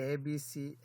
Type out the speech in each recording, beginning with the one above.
ABC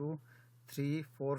2 3 4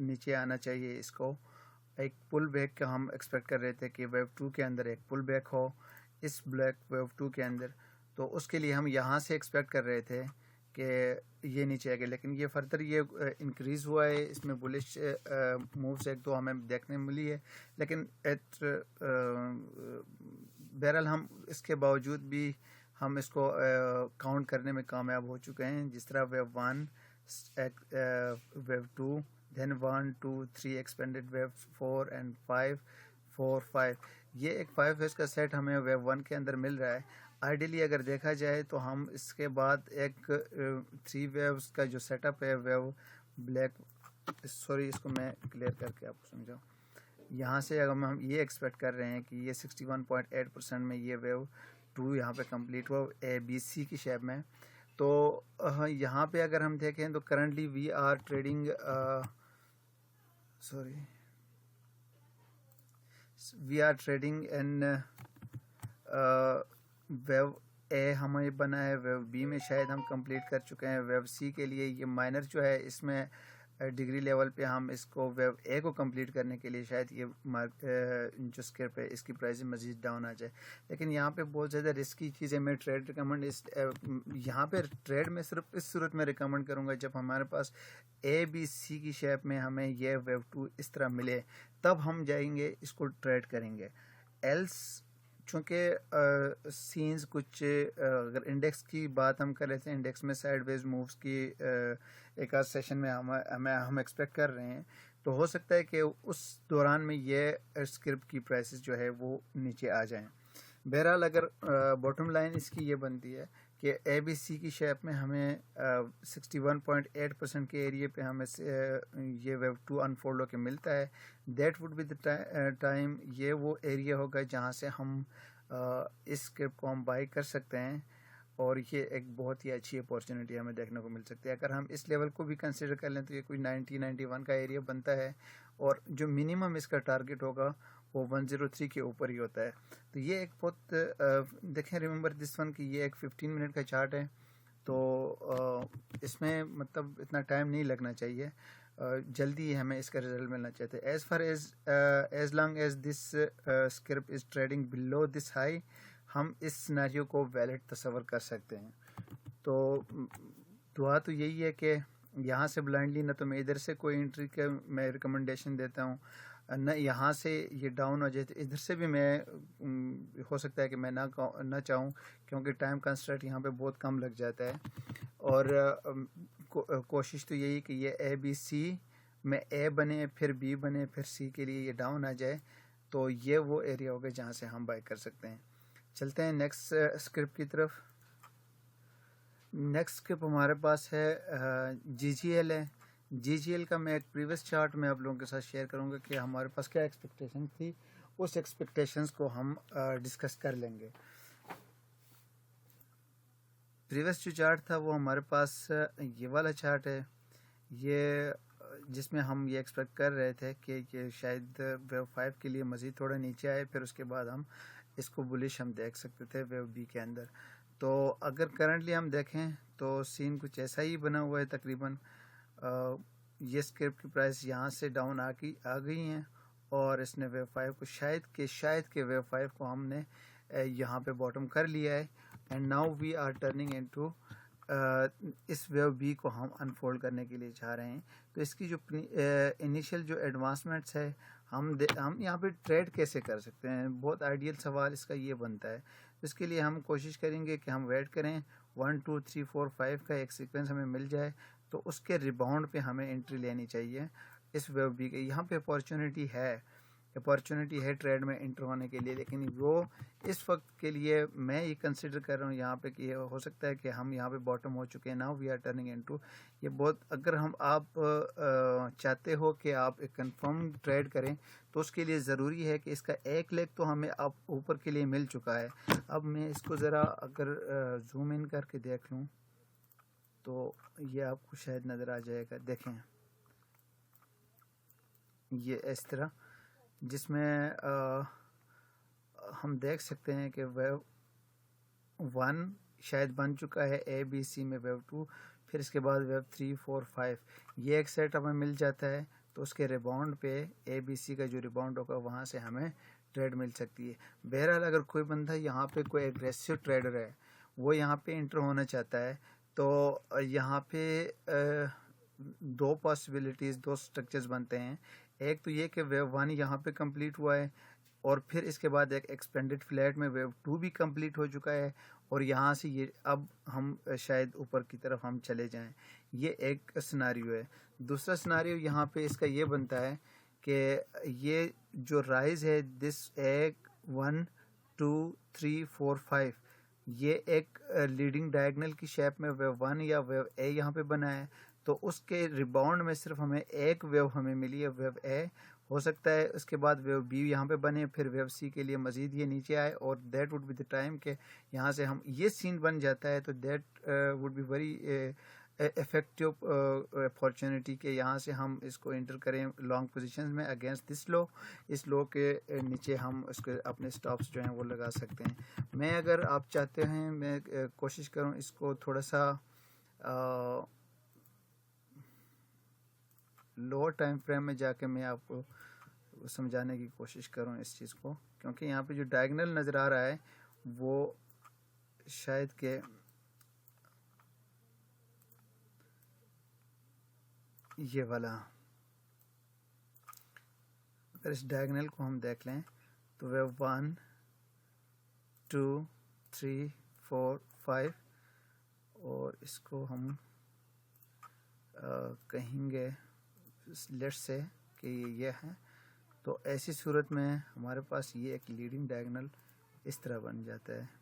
نیچے آنا چاہیے. اس کو ایک پل بیک کا ہم ایکسپیکٹ کر رہے تھے کہ ویو 2 کے اندر ایک پل بیک ہو اس بلیک ویو 2 کے اندر. تو اس کے لیے ہم یہاں سے ایکسپیکٹ کر رہے تھے کہ یہ نیچے آ گیا, لیکن یہ فردر یہ انکریز ہوا ہے. اس میں بلش مووز ایک دو ہمیں دیکھنے ملی ہے, لیکن بہرحال ہم اس کے باوجود بھی ہم اس کو کاؤنٹ کرنے میں کامیاب ہو چکے ہیں. جس طرح wave 1, wave 2, then 1 2 3 expanded wave 4 and 5 4 5. یہ ایک 5 ویوز کا سیٹ ہمیں ویو 1 کے اندر مل رہا ہے. آئیڈیلی اگر دیکھا جائے تو ہم اس کے بعد ایک 3 ویوز کا جو سیٹ اپ ہے ویو بلیک, سوری اس کو میں کلیئر کر کے آپ کو سمجھاؤں. یہاں سے اگر ہم یہ ایکسپیکٹ کر رہے ہیں کہ یہ 61.8% میں یہ ویو 2 یہاں پہ کمپلیٹ ہوا اے بی سی کی شیپ میں. تو یہاں پہ اگر ہم دیکھیں تو currently we are trading in view اے ہمیں بنا ہے, ویو بی میں شاید ہم کمپلیٹ کر چکے ہیں. ویو سی کے لیے یہ مائنر جو ہے اس میں ڈگری لیول پہ ہم اس کو ویو اے کو کمپلیٹ کرنے کے لیے شاید یہ جو اسکرپ ہے اس کی پرائز مزید ڈاؤن آ جائے. لیکن یہاں پہ بہت زیادہ رسکی چیزیں میں ٹریڈ ریکمنڈ یہاں پہ ٹریڈ میں صرف اس صورت میں ریکمنڈ کروں گا جب ہمارے پاس اے بی سی کی شیپ میں ہمیں یہ ویو 2 اس طرح ملے, تب ہم جائیں گے اس کو ٹریڈ کریں گے. ایلس چونکہ سینز کچھ اگر انڈیکس کی بات ہم کر رہے تھے, انڈیکس میں سائیڈ ویز مووز کی ایک آدھ سیشن میں ہم ایکسپیکٹ کر رہے ہیں, تو ہو سکتا ہے کہ اس دوران میں یہ اسکرپ کی پرائسز جو ہے وہ نیچے آ جائیں. بہرحال اگر باٹم لائن اس کی یہ بنتی ہے کہ اے بی سی کی شیپ میں ہمیں 61.8% کے ایریے پہ ہمیں یہ ویو 2 انفولڈ ہو کے ملتا ہے, that would be the time. یہ وہ ایریا ہوگا جہاں سے ہم اس اسکرپ کو ہم بائی کر سکتے ہیں, اور یہ ایک بہت ہی اچھی اپورچونیٹی ہمیں دیکھنے کو مل سکتی ہے. اگر ہم اس لیول کو بھی کنسیڈر کر لیں تو یہ کوئی 90-91 کا ایریا بنتا ہے, اور جو منیمم اس کا ٹارگٹ ہوگا وہ 103 کے اوپر ہی ہوتا ہے. تو یہ ایک بہت دیکھیں, ریممبر دس ون کہ یہ ایک 15 منٹ کا چارٹ ہے, تو اس میں مطلب اتنا ٹائم نہیں لگنا چاہیے, جلدی ہمیں اس کا رزلٹ ملنا چاہتے ہیں. As far as long as this scrip is trading below this high, ہم اس سیناریو کو ویلڈ تصور کر سکتے ہیں. تو دعا تو یہی ہے کہ یہاں سے بلائنڈلی نہ تو میں ادھر سے کوئی انٹری کا میں ریکمنڈیشن دیتا ہوں, نہ یہاں سے یہ ڈاؤن ہو جائے تو ادھر سے بھی میں ہو سکتا ہے کہ میں نہ چاہوں, کیونکہ ٹائم کنسٹرٹ یہاں پہ بہت کم لگ جاتا ہے. اور کوشش تو یہی کہ یہ اے بی سی میں اے بنے پھر بی بنے پھر سی کے لیے یہ ڈاؤن آ جائے, تو یہ وہ ایریا ہوگا جہاں سے ہم بائی کر سکتے ہیں. چلتے ہیں نیکسٹ اسکرپ کی طرف. نیکسٹ اسکرپ ہمارے پاس ہے جی جی ایل ہے. جی جی ایل کا میں ایک پریویس چارٹ میں آپ لوگوں کے ساتھ شیئر کروں گا کہ ہمارے پاس کیا ایکسپیکٹیشن تھی, اس ایکسپیکٹیشنز کو ہم ڈسکس کر لیں گے. پریویس جو چارٹ تھا وہ ہمارے پاس یہ والا چارٹ ہے, یہ جس میں ہم یہ ایکسپیکٹ کر رہے تھے کہ یہ شاید ویو 5 کے لیے مزید تھوڑا نیچے آئے, پھر اس کے بعد ہم اس کو بلش ہم دیکھ سکتے تھے ویو بی کے اندر. تو اگر کرنٹلی ہم دیکھیں تو سین کچھ ایسا ہی بنا ہوا ہے تقریباً. یہ اسکرپ کی پرائس یہاں سے ڈاؤن آ گئی ہیں, اور اس نے ویو 5 کو شاید کہ ویو 5 کو ہم نے یہاں پہ باٹم کر لیا ہے, and now we are turning into اس ویو بی کو ہم انفولڈ کرنے کے لیے چاہ رہے ہیں. تو اس کی جو انیشیل جو ایڈوانسمنٹس ہے, ہم یہاں پہ ٹریڈ کیسے کر سکتے ہیں, بہت آئیڈیل سوال اس کا یہ بنتا ہے. اس کے لیے ہم کوشش کریں گے کہ ہم ویٹ کریں 1 2 3 4 5 کا ایک سیکوینس ہمیں مل جائے, تو اس کے ریباؤنڈ پہ ہمیں انٹری لینی چاہیے اس ویو بی کے. یہاں پہ اپارچونیٹی ہے ٹریڈ میں انٹر ہونے کے لیے, لیکن وہ اس وقت کے لیے میں یہ کنسیڈر کر رہا ہوں یہاں پہ کہ یہ ہو سکتا ہے کہ ہم یہاں پہ باٹم ہو چکے ہیں. Now we are turning into یہ بہت, اگر آپ چاہتے ہو کہ آپ ایک کنفرم ٹریڈ کریں تو اس کے لیے ضروری ہے کہ اس کا ایک لیگ تو ہمیں اب اوپر کے لیے مل چکا ہے. اب میں اس کو ذرا اگر زوم ان کر کے دیکھ لوں تو یہ آپ کو شاید نظر آ جائے گا. دیکھیں یہ اس طرح, جس میں ہم دیکھ سکتے ہیں کہ ویو 1 شاید بن چکا ہے اے بی سی میں, ویو 2, پھر اس کے بعد ویو 3 4 5 یہ ایک سیٹ ہمیں مل جاتا ہے. تو اس کے ریباؤنڈ پہ اے بی سی کا جو ریباؤنڈ ہوگا وہاں سے ہمیں ٹریڈ مل سکتی ہے۔ بہرحال اگر کوئی بندہ یہاں پہ کوئی ایگریسو ٹریڈر ہے، وہ یہاں پہ انٹر ہونا چاہتا ہے، تو یہاں پہ دو پاسبلٹیز، دو سٹرکچرز بنتے ہیں۔ ایک تو یہ کہ ویو 1 یہاں پہ کمپلیٹ ہوا ہے، اور پھر اس کے بعد ایک ایکسپینڈڈ فلیٹ میں ویو 2 بھی کمپلیٹ ہو چکا ہے، اور یہاں سے یہ اب ہم شاید اوپر کی طرف ہم چلے جائیں۔ یہ ایک سناریو ہے۔ دوسرا سناریو یہاں پہ اس کا یہ بنتا ہے کہ یہ جو رائز ہے دس ایک 1 2 3 4 5، یہ ایک لیڈنگ ڈائگنل کی شیپ میں ویو 1 یا ویو اے یہاں پہ بنا ہے، تو اس کے ریباؤنڈ میں صرف ہمیں ایک ویو ہمیں ملی ہے، ویو اے۔ ہو سکتا ہے اس کے بعد ویو بی یہاں پہ بنے، پھر ویو سی کے لیے مزید یہ نیچے آئے، اور that would be the time کہ یہاں سے ہم یہ سین بن جاتا ہے، تو that would be very effective opportunity کہ یہاں سے ہم اس کو انٹر کریں لانگ پوزیشنز میں اگینسٹ دس لو۔ اس لو کے نیچے ہم اس کے اپنے سٹاپس جو ہیں وہ لگا سکتے ہیں۔ میں اگر آپ چاہتے ہیں میں کوشش کروں اس کو تھوڑا سا لوور ٹائم فریم میں جا کے میں آپ کو سمجھانے کی کوشش کروں اس چیز کو، کیونکہ یہاں پہ جو ڈائگنل نظر آ رہا ہے وہ شاید کہ یہ والا، اگر اس ڈائگنل کو ہم دیکھ لیں تو ویو 1 2 3 4 5، اور اس کو ہم کہیں گے لیٹ سے کہ یہ ہے، تو ایسی صورت میں ہمارے پاس یہ ایک لیڈنگ ڈائگنل اس طرح بن جاتا ہے۔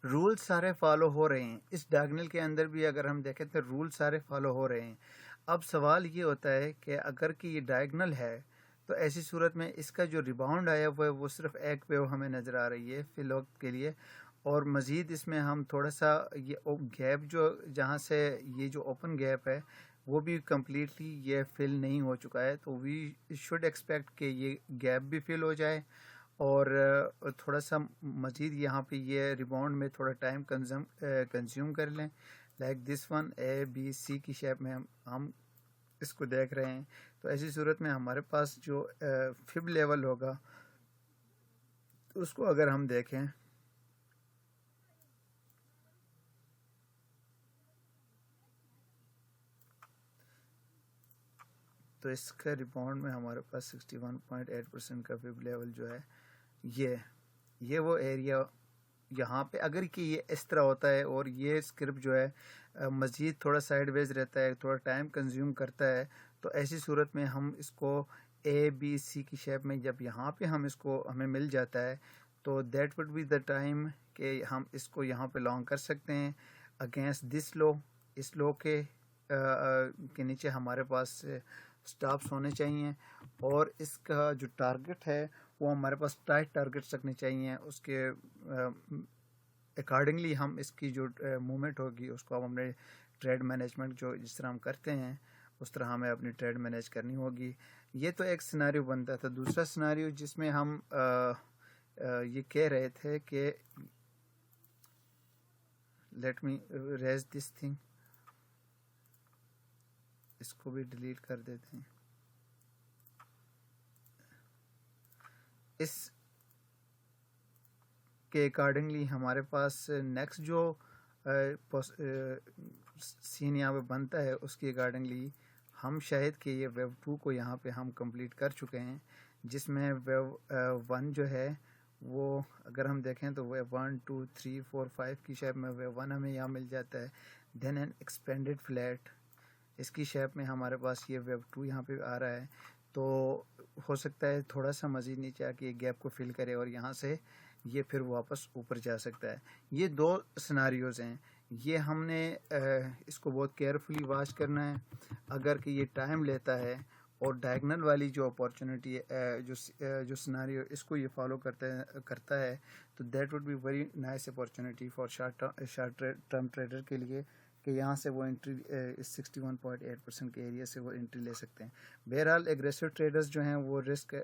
رول سارے فالو ہو رہے ہیں اس ڈائگنل کے اندر بھی، اگر ہم دیکھیں تو رول سارے فالو ہو رہے ہیں۔ اب سوال یہ ہوتا ہے کہ اگر کہ یہ ڈائگنل ہے تو ایسی صورت میں اس کا جو ریباؤنڈ آیا ہوا ہے وہ صرف ایک ویو ہمیں نظر آ رہی ہے فی الوقت کے لیے، اور مزید اس میں ہم تھوڑا سا یہ گیپ جو جہاں سے یہ جو اوپن گیپ ہے وہ بھی کمپلیٹلی یہ فل نہیں ہو چکا ہے، تو وی شوڈ ایکسپیکٹ کہ یہ گیپ بھی فل ہو جائے، اور تھوڑا سا مزید یہاں پہ یہ ریباؤنڈ میں تھوڑا ٹائم کنزیوم کر لیں، like this one A B C کی شیپ میں ہم اس کو دیکھ رہے ہیں۔ تو ایسی صورت میں ہمارے پاس جو فب لیول ہوگا اس کو اگر ہم دیکھیں تو اس کا ریباؤنڈ میں ہمارے پاس 61.8% کا فب لیول جو ہے یہ وہ ایریا یہاں پہ، اگر کہ یہ اس طرح ہوتا ہے اور یہ اسکرپٹ جو ہے مزید تھوڑا سائڈ ویز رہتا ہے، تھوڑا ٹائم کنزیوم کرتا ہے، تو ایسی صورت میں ہم اس کو اے بی سی کی شیپ میں جب یہاں پہ ہم اس کو ہمیں مل جاتا ہے تو that would be the time کہ ہم اس کو یہاں پہ لانگ کر سکتے ہیں اگینسٹ دس لو۔ اس لو کے نیچے ہمارے پاس سٹاپس ہونے چاہیے، اور اس کا جو ٹارگٹ ہے وہ ہمارے پاس ٹائٹ ٹارگٹس رکھنے چاہیے، اس کے اکارڈنگلی ہم اس کی جو موومنٹ ہوگی اس کو ہم اپنے ٹریڈ مینجمنٹ جو جس طرح ہم کرتے ہیں اس طرح ہمیں اپنی ٹریڈ مینیج کرنی ہوگی۔ یہ تو ایک سناریو بنتا تھا۔ دوسرا سناریو جس میں ہم یہ کہہ رہے تھے کہ let me erase this thing, اس کو بھی ڈیلیٹ کر دیتے ہیں۔ اس کے اکارڈنگلی ہمارے پاس نیکسٹ جو سین یہاں پہ بنتا ہے اس کے اکارڈنگلی ہم شاید کہ یہ ویو 2 کو یہاں پہ ہم کمپلیٹ کر چکے ہیں، جس میں ویو 1 جو ہے وہ اگر ہم دیکھیں تو ویو 1 2 3 4 5 کی شیپ میں ویو 1 ہمیں یہاں مل جاتا ہے، دین این ایکسپینڈڈ فلیٹ اس کی شیپ میں ہمارے پاس یہ ویو 2 یہاں پہ آ رہا ہے، تو ہو سکتا ہے تھوڑا سا مزید نیچے آ کے یہ گیپ کو فل کرے اور یہاں سے یہ پھر واپس اوپر جا سکتا ہے۔ یہ دو سناریوز ہیں، یہ ہم نے اس کو بہت کیئرفلی واچ کرنا ہے۔ اگر کہ یہ ٹائم لیتا ہے اور ڈائگنل والی جو اپارچونیٹی جو سناریو اس کو یہ فالو کرتا ہے تو that would be very nice opportunity for short term trader کے لیے کہ یہاں سے وہ انٹری اس 61.8% کے ایریا سے وہ انٹری لے سکتے ہیں. بہرحال ایگریسو ٹریڈرز جو ہیں وہ رسک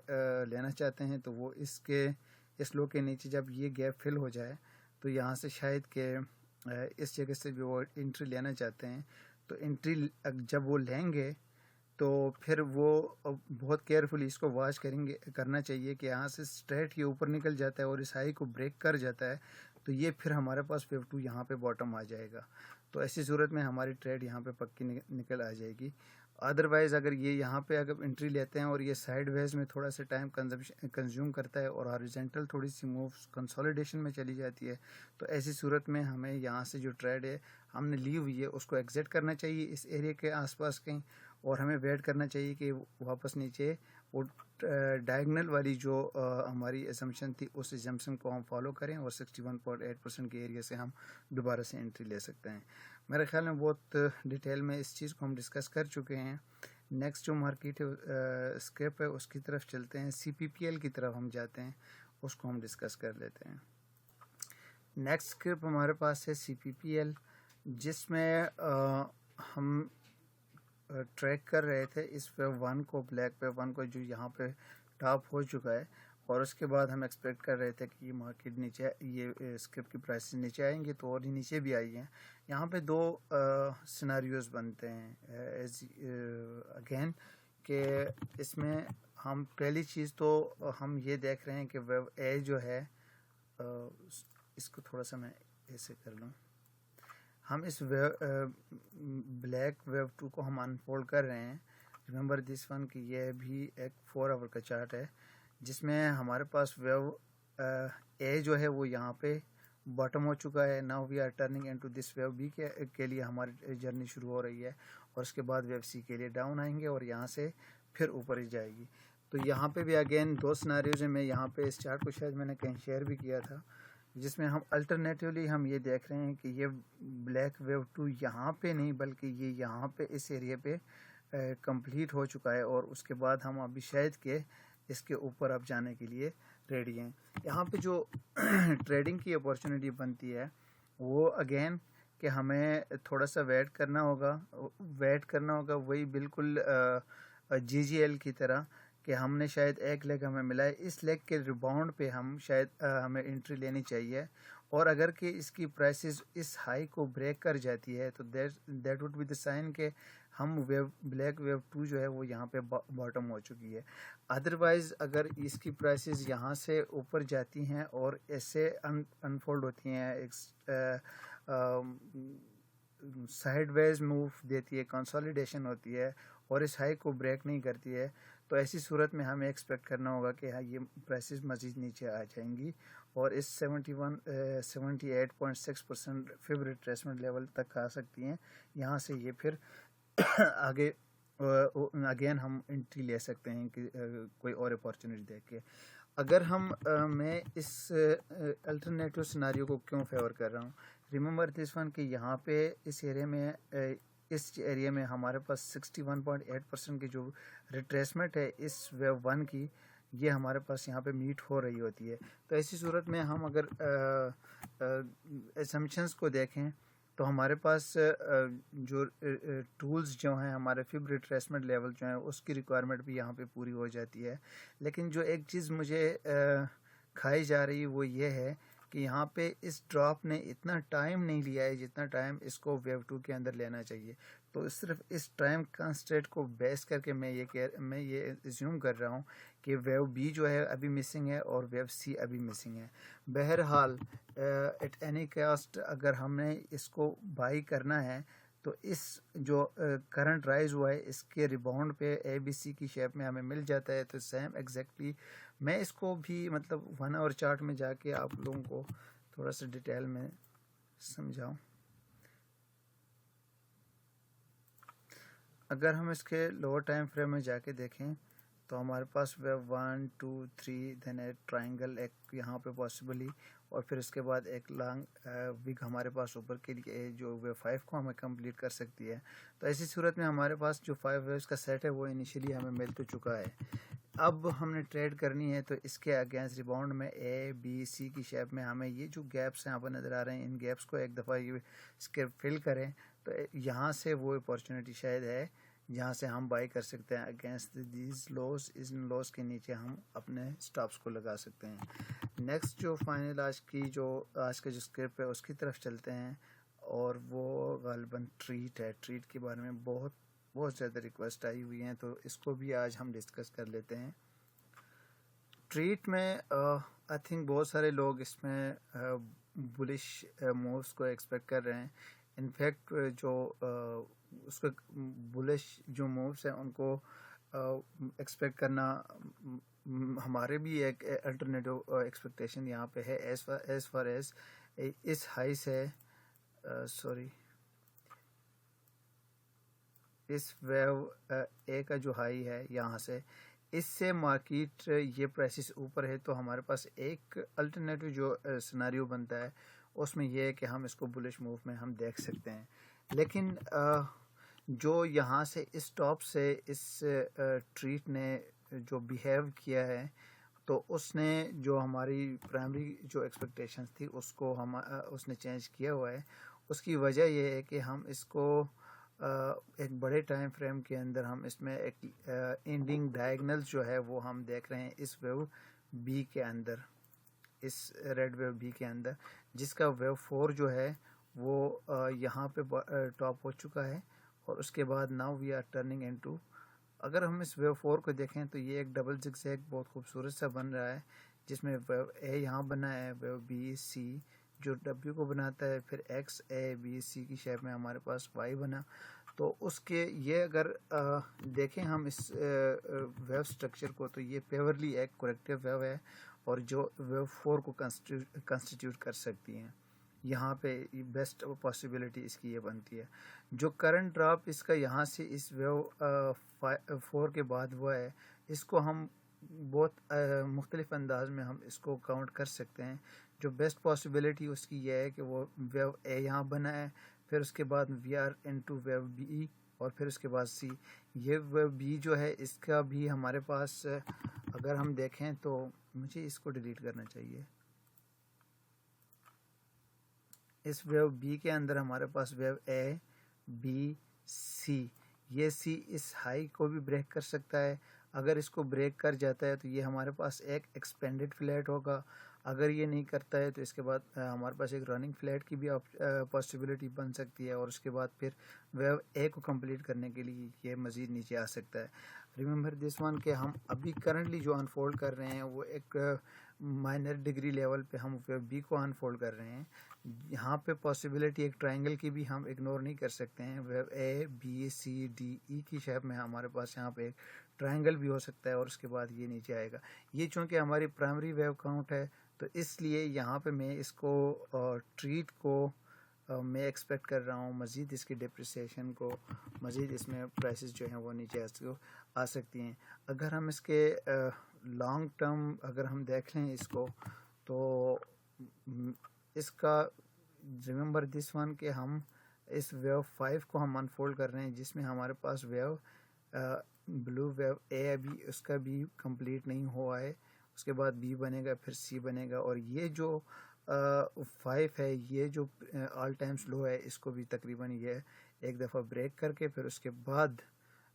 لینا چاہتے ہیں تو وہ اس لو کے نیچے جب یہ گیپ فل ہو جائے تو یہاں سے شاید کہ اس جگہ سے بھی وہ انٹری لینا چاہتے ہیں تو انٹری جب وہ لیں گے تو پھر وہ بہت کیئرفلی اس کو واچ کرنا چاہیے کہ یہاں سے اسٹریٹ یہ اوپر نکل جاتا ہے اور اس ہائی کو بریک کر جاتا ہے تو یہ پھر ہمارے پاس ویو 2 یہاں پہ باٹم آ جائے گا. تو ایسی صورت میں ہماری ٹریڈ یہاں پہ پکی نکل آ جائے گی. ادروائز اگر یہ یہاں پہ اگر انٹری لیتے ہیں اور یہ سائیڈ ویز میں تھوڑا سا ٹائم کنزیوم کرتا ہے اور ہاریزونٹل تھوڑی سی مووز کنسولیڈیشن میں چلی جاتی ہے تو ایسی صورت میں ہمیں یہاں سے جو ٹریڈ ہے ہم نے لی ہوئی ہے اس کو ایگزٹ کرنا چاہیے اس ایریا کے آس پاس کہیں اور ہمیں ویٹ کرنا چاہیے کہ واپس نیچے وہ ڈائگنل والی جو ہماری اسمپشن تھی اس اسمپشن کو ہم فالو کریں اور 61.8% کے ایریا سے ہم دوبارہ سے انٹری لے سکتے ہیں. میرے خیال میں بہت ڈیٹیل میں اس چیز کو ہم ڈسکس کر چکے ہیں. نیکسٹ جو مارکیٹ ہے اسکرپ ہے اس کی طرف چلتے ہیں. سی پی پی ایل کی طرف ہم جاتے ہیں, اس کو ہم ڈسکس کر لیتے ہیں. نیکسٹ اسکرپ ہمارے پاس ہے سی پی پی ایل جس میں ہم ٹریک کر رہے تھے اس ویو 1 کو, بلیک ویو 1 کو جو یہاں پہ ٹاپ ہو چکا ہے اور اس کے بعد ہم ایکسپیکٹ کر رہے تھے کہ یہ مارکیٹ نیچے یہ اسکرپ کی پرائسز نیچے آئیں گے تو اور نیچے بھی آئی ہیں. یہاں پہ دو سیناریوز بنتے ہیں اگین کہ اس میں ہم پہلی چیز تو ہم یہ دیکھ رہے ہیں کہ ویو اے جو ہے اس کو تھوڑا سا میں ایسے کر لوں, ہم اس بلیک ویو 2 کو ہم انفولڈ کر رہے ہیں. ریممبر دس ون کہ یہ بھی ایک 4 آور کا چارٹ ہے جس میں ہمارے پاس ویو اے جو ہے وہ یہاں پہ باٹم ہو چکا ہے. Now we are turning into this wave B کے لیے ہماری جرنی شروع ہو رہی ہے اور اس کے بعد ویو سی کے لیے ڈاؤن آئیں گے اور یہاں سے پھر اوپر ہی جائے گی. تو یہاں پہ بھی اگین دو سیناریوز ہیں. میں یہاں پہ اس چارٹ کو شاید میں نے کہیں شیئر بھی کیا تھا جس میں ہم الٹرنیٹیولی ہم یہ دیکھ رہے ہیں کہ یہ بلیک ویو 2 یہاں پہ نہیں بلکہ یہ یہاں پہ اس ایریا پہ کمپلیٹ ہو چکا ہے اور اس کے بعد ہم ابھی شاید کہ اس کے اوپر اب جانے کے لیے ریڈی ہیں. یہاں پہ جو ٹریڈنگ کی اپارچونیٹی بنتی ہے وہ اگین کہ ہمیں تھوڑا سا ویٹ کرنا ہوگا وہی بالکل جی جی ایل کی طرح کہ ہم نے شاید ایک لیگ ہمیں ملا ہے, اس لیگ کے ریباؤنڈ پہ ہم شاید ہمیں انٹری لینی چاہیے اور اگر کہ اس کی پرائسز اس ہائی کو بریک کر جاتی ہے تو that would be the sign کہ ہم بلیک ویو 2 جو ہے وہ یہاں پہ باٹم ہو چکی ہے. ادروائز اگر اس کی پرائسز یہاں سے اوپر جاتی ہیں اور ایسے انفولڈ ہوتی ہیں ایک سائیڈ ویز موو دیتی ہے, کنسولیڈیشن ہوتی ہے اور اس ہائی کو بریک نہیں کرتی ہے تو ایسی صورت میں ہمیں ایکسپیکٹ کرنا ہوگا کہ ہاں یہ پرائسز مزید نیچے آ جائیں گی اور اس 78.6% فیب ریٹریسمنٹ لیول تک آ سکتی ہیں. یہاں سے یہ پھر آگے اگین ہم انٹری لے سکتے ہیں کہ کوئی اور اپارچونیٹی دیکھ کے. اگر میں اس الٹرنیٹیو سیناریو کو کیوں فیور کر رہا ہوں, ریممبر دس ون کہ یہاں پہ اس ایریا میں ہمارے پاس 61.8% کی جو ریٹریسمنٹ ہے اس ویو 1 کی یہ ہمارے پاس یہاں پہ میٹ ہو رہی ہوتی ہے. تو ایسی صورت میں ہم اگر اسمپشنس کو دیکھیں تو ہمارے پاس جو ٹولز جو ہیں ہمارے فیب ریٹریسمنٹ لیول جو ہیں اس کی ریکوائرمنٹ بھی یہاں پہ پوری ہو جاتی ہے. لیکن جو ایک چیز مجھے کھائی جا رہی وہ یہ ہے کہ یہاں پہ اس ڈراپ نے اتنا ٹائم نہیں لیا ہے جتنا ٹائم اس کو ویو 2 کے اندر لینا چاہیے. تو صرف اس ٹائم کنسٹریٹ کو بیس کر کے میں یہ ایزیوم کر رہا ہوں کہ ویو بی جو ہے ابھی مسنگ ہے اور ویو سی ابھی مسنگ ہے. بہرحال ایٹ اینی کاسٹ اگر ہم نے اس کو بائی کرنا ہے تو اس جو کرنٹ رائز ہوا ہے اس کے ریباؤنڈ پہ اے بی سی کی شیپ میں ہمیں مل جاتا ہے. تو سیم ایگزیکٹلی میں اس کو بھی مطلب 1 آور چارٹ میں جا کے آپ لوگوں کو تھوڑا سا ڈیٹیل میں سمجھاؤں. اگر ہم اس کے لوور ٹائم فریم میں جا کے دیکھیں تو ہمارے پاس ویو 1 2 3 دین ایک ٹرائنگل ایک یہاں پہ پاسبلی اور پھر اس کے بعد ایک لانگ وگ ہمارے پاس اوپر کے لیے جو ویو 5 کو ہمیں کمپلیٹ کر سکتی ہے. تو ایسی صورت میں ہمارے پاس جو 5 ویوز کا سیٹ ہے وہ انیشیلی ہمیں مل تو چکا ہے. اب ہم نے ٹریڈ کرنی ہے تو اس کے اگینسٹ ریباؤنڈ میں اے بی سی کی شیپ میں ہمیں یہ جو گیپس ہیں آپ کو نظر آ رہے ہیں ان گیپس کو ایک دفعہ یہ اسکرپ فل کریں تو یہاں سے وہ اپارچونیٹی شاید ہے جہاں سے ہم بائی کر سکتے ہیں. اگینسٹ دیز لوز ان لوز کے نیچے ہم اپنے سٹاپس کو لگا سکتے ہیں. نیکسٹ جو فائنل آج کا جو اسکرپ ہے اس کی طرف چلتے ہیں اور وہ غالباً ٹریٹ ہے. ٹریٹ کے بارے میں بہت زیادہ ریکویسٹ آئی ہوئی ہیں تو اس کو بھی آج ہم ڈسکس کر لیتے ہیں. ٹریٹ میں آئی تھنک بہت سارے لوگ اس میں بلش مووز کو ایکسپیکٹ کر رہے ہیں. انفیکٹ جو اس کو بلش جو مووز ہیں ان کو ایکسپیکٹ کرنا ہمارے بھی ایک الٹرنیٹو ایکسپیکٹیشن یہاں پہ ہے. ایز فار ایز اس ہائی سے اس ویو اے کا جو ہائی ہے یہاں سے اس سے مارکیٹ یہ پرائسز اوپر ہے تو ہمارے پاس ایک الٹرنیٹو جو سیناریو بنتا ہے اس میں یہ ہے کہ ہم اس کو بلش موو میں ہم دیکھ سکتے ہیں. لیکن جو یہاں سے اس ٹاپ سے اس ٹریٹ نے جو بیہیو کیا ہے تو اس نے جو ہماری پرائمری جو ایکسپیکٹیشنز تھی اس نے چینج کیا ہوا ہے. اس کی وجہ یہ ہے کہ ہم اس کو ایک بڑے ٹائم فریم کے اندر ہم اس میں ایک اینڈنگ ڈائگنل جو ہے وہ ہم دیکھ رہے ہیں اس ویو بی کے اندر, اس ریڈ ویو بی کے اندر, جس کا ویو 4 جو ہے وہ یہاں پہ ٹاپ ہو چکا ہے. اور اس کے بعد now we are turning into, اگر ہم اس ویو 4 کو دیکھیں تو یہ ایک ڈبل زگ زیگ بہت خوبصورت سا بن رہا ہے جس میں ویو اے یہاں بنا ہے, ویو بی سی جو ڈبلیو کو بناتا ہے, پھر ایکس اے بی سی کی شیپ میں ہمارے پاس وائی بنا. تو اس کے یہ اگر دیکھیں ہم اس ویو سٹرکچر کو تو یہ پیورلی ایک کریکٹیو ویو ہے اور جو ویو 4 کو کنسٹیٹیوٹ کر سکتی ہیں. یہاں پہ بیسٹ پاسبلٹی اس کی یہ بنتی ہے. جو کرنٹ ڈراپ اس کا یہاں سے اس ویو 4 کے بعد ہوا ہے اس کو ہم بہت مختلف انداز میں ہم اس کو کاؤنٹ کر سکتے ہیں. جو بیسٹ پاسبلٹی اس کی یہ ہے کہ وہ ویو اے یہاں بنا ہے, پھر اس کے بعد we are into wave B اور پھر اس کے بعد سی. یہ ویو بی جو ہے اس کا بھی ہمارے پاس اگر ہم دیکھیں تو مجھے اس کو ڈیلیٹ کرنا چاہیے. اس ویو بی کے اندر ہمارے پاس ویو اے بی سی, یہ سی اس ہائی کو بھی بریک کر سکتا ہے. اگر اس کو بریک کر جاتا ہے تو یہ ہمارے پاس ایک ایکسپینڈڈ فلیٹ ہوگا. اگر یہ نہیں کرتا ہے تو اس کے بعد ہمارے پاس ایک رننگ فلیٹ کی بھی پاسبلٹی بن سکتی ہے اور اس کے بعد پھر ویو اے کو کمپلیٹ کرنے کے لیے یہ مزید نیچے آ سکتا ہے. ریممبر دس ون کہ ہم ابھی کرنٹلی جو انفولڈ کر رہے ہیں وہ ایک مائنر ڈگری لیول پہ ہم ویو بی کو انفولڈ کر رہے ہیں. یہاں پہ پاسبلٹی ایک ٹرائنگل کی بھی ہم اگنور نہیں کر سکتے ہیں. ویو اے بی سی ڈی ای کی شیپ میں ہمارے پاس یہاں پہ ایک ٹرائنگل بھی ہو سکتا ہے اور اس کے بعد یہ نیچے آئے گا. یہ چونکہ ہماری پرائمری ویو کاؤنٹ ہے تو اس لیے یہاں پہ میں اس کو ٹریٹ کو میں ایکسپیکٹ کر رہا ہوں مزید اس کی ڈپریسیشن کو, مزید اس میں پرائسز جو ہیں وہ نیچے آ سکتی ہیں. اگر ہم اس کے لانگ ٹرم اگر ہم دیکھ لیں اس کو تو اس کا ریممبر دس ون کہ ہم اس ویو 5 کو ہم انفولڈ کر رہے ہیں جس میں ہمارے پاس ویو بلو ویو اے ابھی اس کا بھی کمپلیٹ نہیں ہوا ہے. اس کے بعد بی بنے گا, پھر سی بنے گا, اور یہ جو 5 ہے یہ جو آل ٹائمز لو ہے اس کو بھی تقریباً یہ ایک دفعہ بریک کر کے پھر اس کے بعد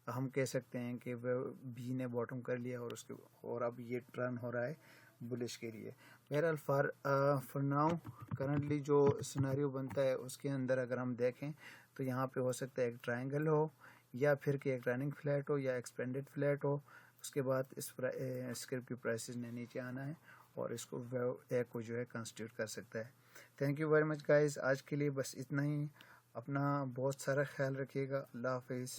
ہم کہہ سکتے ہیں کہ وہ بی نے باٹم کر لیا اور اب یہ ٹرن ہو رہا ہے بلش کے لیے. بہرحال فار ناؤ کرنٹلی جو سیناریو بنتا ہے اس کے اندر اگر ہم دیکھیں تو یہاں پہ ہو سکتا ہے ایک ٹرائنگل ہو یا پھر کہ ایک رننگ فلیٹ ہو یا ایکسپینڈڈ فلیٹ ہو. اس کے بعد اس اسکرپ کی پرائسز نے نیچے آنا ہے اور اس کو ویو اے کو جو ہے کنسٹیٹیوٹ کر سکتا ہے. Thank you very much guys, آج کے لیے بس اتنا ہی. اپنا بہت سارا خیال رکھیے گا. اللہ حافظ.